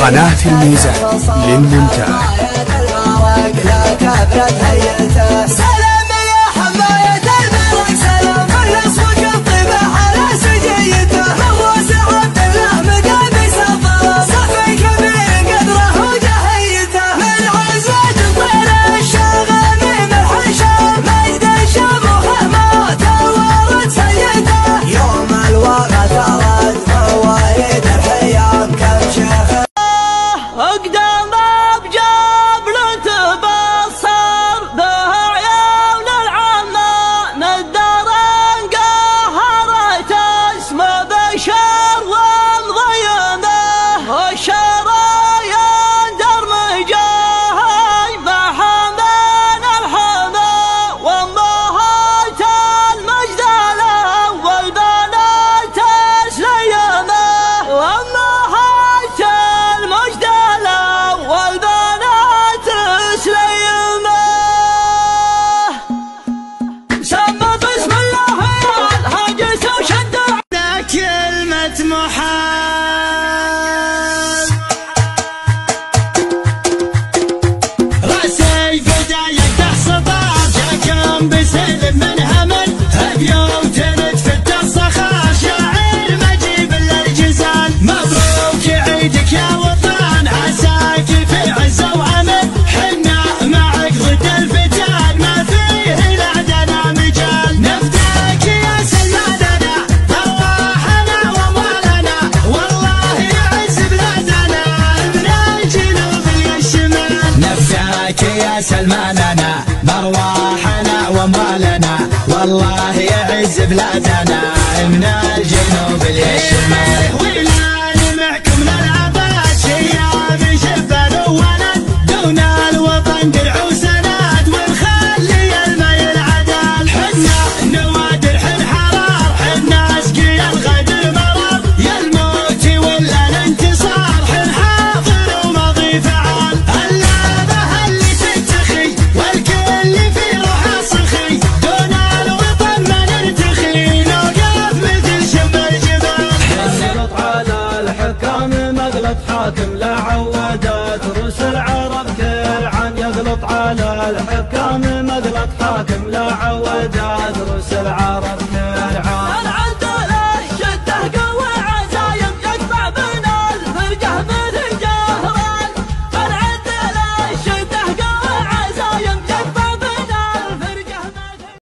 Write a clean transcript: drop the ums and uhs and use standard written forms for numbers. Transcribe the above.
قناة الميزان للمونتاج. سلماننا مرواحنا ومالنا والله يعز بلادنا من الجنوب للشمال. ويلاني معكم للعباد شياب شبان وولد دون الوطن درع وسند ونخلي الميل عدل. حنا نوادر حن حرار حنا اسقي الغدر مرار يا الموت ولا الانتصار حن حاضر وماضي فعال. حاكم لا عودات روس العرب كل عام يغلط على الحكام مغلط حاكم لا عودات روس العرب كل